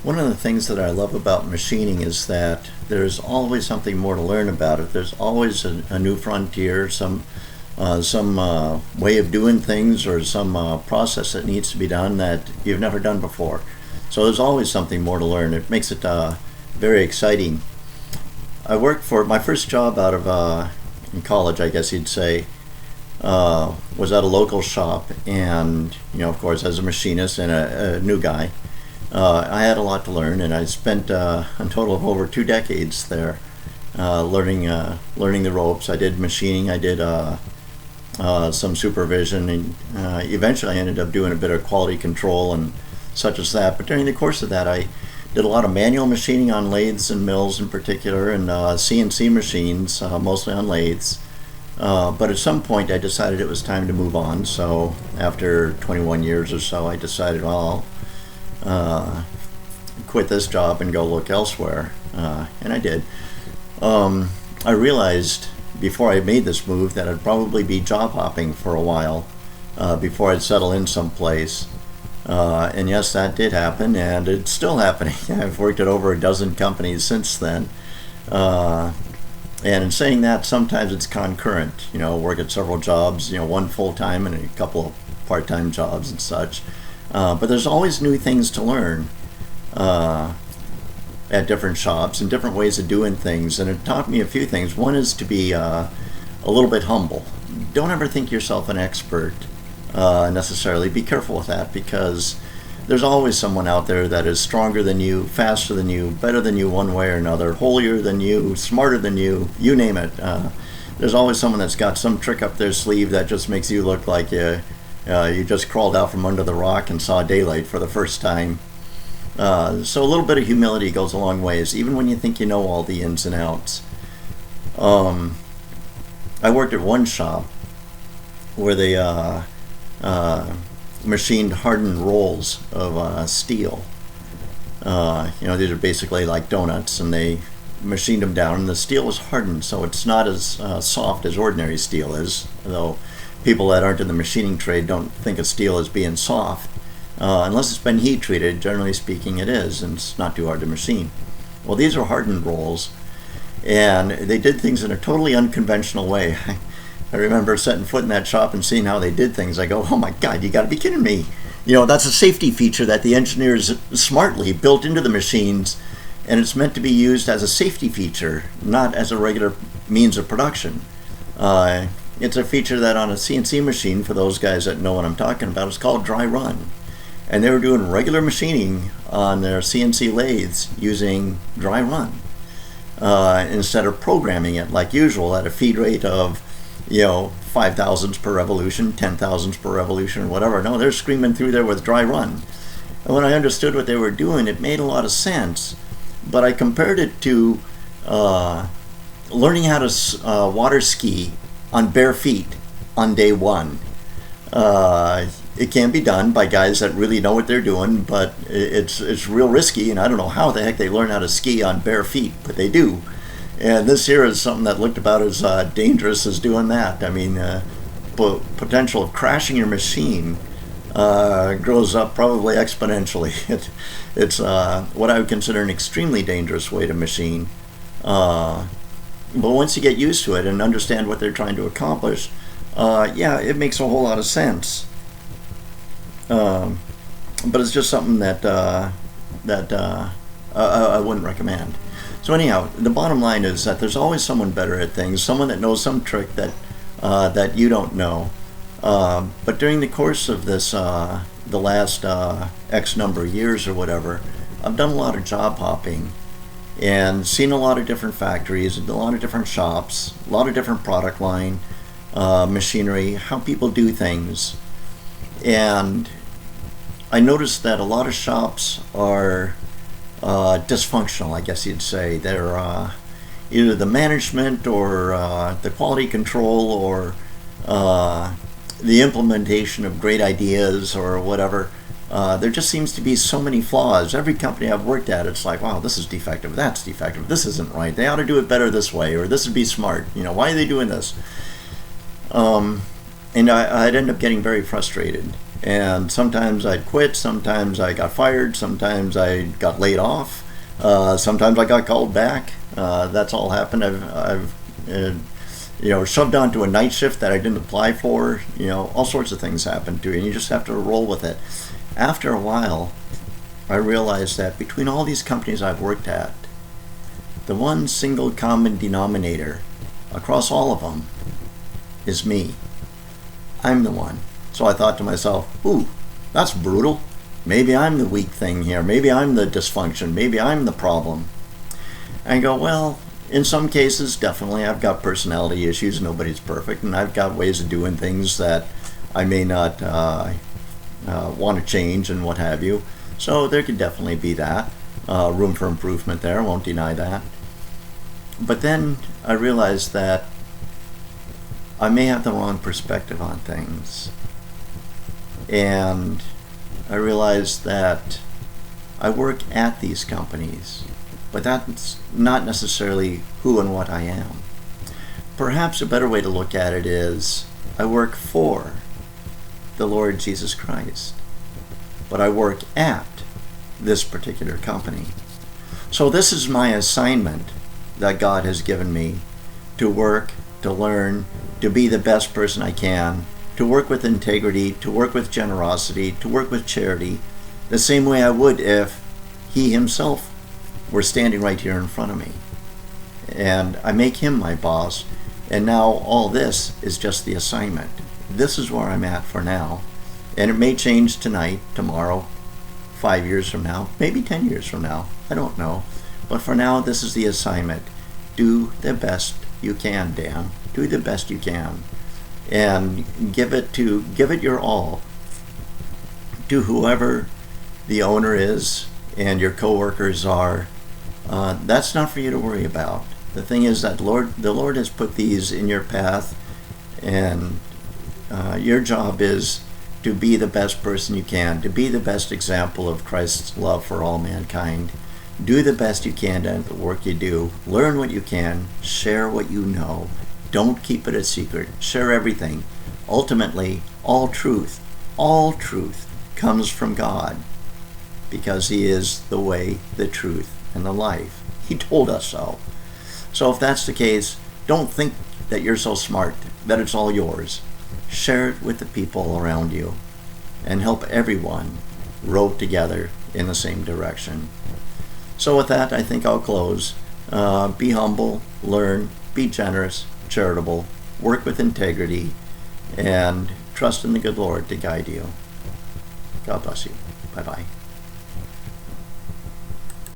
One of the things that I love about machining is that there's always something more to learn about it. There's always a new frontier, some way of doing things, or some process that needs to be done that you've never done before. So there's always something more to learn. It makes it very exciting. I worked for my first job out of in college, I guess you'd say, was at a local shop, and of course, as a machinist and a new guy, I had a lot to learn, and I spent a total of over 2 decades there, learning the ropes. I did machining, I did some supervision, and eventually I ended up doing a bit of quality control and such as that. But during the course of that, I did a lot of manual machining on lathes and mills in particular, and CNC machines, mostly on lathes. But at some point I decided it was time to move on, so after 21 years or so I decided, well, I'll quit this job and go look elsewhere, and I did. I realized before I made this move that I'd probably be job hopping for a while before I'd settle in someplace. And yes, that did happen, and it's still happening. I've worked at over a dozen companies since then. And in saying that, sometimes it's concurrent. Work at several jobs, one full-time and a couple of part-time jobs and such. But there's always new things to learn at different shops and different ways of doing things. And it taught me a few things. One is to be a little bit humble. Don't ever think yourself an expert necessarily. Be careful with that, because there's always someone out there that is stronger than you, faster than you, better than you one way or another, holier than you, smarter than you name it. There's always someone that's got some trick up their sleeve that just makes you look like you just crawled out from under the rock and saw daylight for the first time. So a little bit of humility goes a long ways, even when you think you know all the ins and outs. I worked at one shop where they machined hardened rolls of steel. These are basically like donuts, and they machined them down, and the steel was hardened, so it's not as soft as ordinary steel is, though people that aren't in the machining trade don't think of steel as being soft. Unless it's been heat treated, generally speaking it is, and it's not too hard to machine. Well, these are hardened rolls, and they did things in a totally unconventional way. I remember setting foot in that shop and seeing how they did things. I go, oh my God, you gotta be kidding me. That's a safety feature that the engineers smartly built into the machines, and it's meant to be used as a safety feature, not as a regular means of production. It's a feature that on a CNC machine, for those guys that know what I'm talking about, is called dry run. And they were doing regular machining on their CNC lathes using dry run, instead of programming it like usual at a feed rate of 5 thousandths per revolution, 10 thousandths per revolution, or whatever. No, they're screaming through there with dry run. And when I understood what they were doing, it made a lot of sense. But I compared it to learning how to water ski on bare feet on day one. It can be done by guys that really know what they're doing, but it's real risky, and I don't know how the heck they learn how to ski on bare feet, but they do. And this here is something that looked about as dangerous as doing that. I mean, potential of crashing your machine grows up probably exponentially. It's what I would consider an extremely dangerous way to machine. But once you get used to it and understand what they're trying to accomplish, it makes a whole lot of sense. But it's just something that I wouldn't recommend. So anyhow, the bottom line is that there's always someone better at things, someone that knows some trick that you don't know. But during the course of this, the last X number of years or whatever, I've done a lot of job hopping and seen a lot of different factories, a lot of different shops, a lot of different product line, machinery, how people do things. And I noticed that a lot of shops are dysfunctional, I guess you'd say. They're either the management or the quality control or the implementation of great ideas or whatever. There just seems to be so many flaws. Every company I've worked at, it's like, wow, this is defective, that's defective, this isn't right, they ought to do it better this way, or this would be smart, why are they doing this? And I'd end up getting very frustrated. And sometimes I'd quit, sometimes I got fired, sometimes I got laid off, sometimes I got called back. That's all happened. I've shoved onto a night shift that I didn't apply for. All sorts of things happen to you, and you just have to roll with it. After a while, I realized that between all these companies I've worked at, the one single common denominator across all of them is me. I'm the one. So I thought to myself, ooh, that's brutal. Maybe I'm the weak thing here. Maybe I'm the dysfunction. Maybe I'm the problem. And I go, well, in some cases, definitely, I've got personality issues. Nobody's perfect. And I've got ways of doing things that I may not want to change and what have you. So there could definitely be that. Room for improvement there. I won't deny that. But then I realized that I may have the wrong perspective on things. And I realized that I work at these companies, but that's not necessarily who and what I am. Perhaps a better way to look at it is I work for the Lord Jesus Christ, but I work at this particular company. So this is my assignment that God has given me, to work, to learn, to be the best person I can, to work with integrity, to work with generosity, to work with charity, the same way I would if He Himself were standing right here in front of me. And I make Him my boss, and now all this is just the assignment. This is where I'm at for now. And it may change tonight, tomorrow, 5 years from now, maybe 10 years from now. I don't know. But for now, this is the assignment. Do the best you can, Dan. Do the best you can. And give it your all to whoever the owner is and your coworkers are. That's not for you to worry about. The thing is that the Lord has put these in your path, and your job is to be the best person you can, to be the best example of Christ's love for all mankind. Do the best you can at the work you do. Learn what you can. Share what you know. Don't keep it a secret. Share everything. Ultimately, all truth comes from God, because He is the way, the truth, and the life. He told us so. So if that's the case, don't think that you're so smart that it's all yours. Share it with the people around you and help everyone row together in the same direction. So with that, I think I'll close. Be humble, learn, be generous, charitable, work with integrity, and trust in the good Lord to guide you. God bless you. Bye-bye.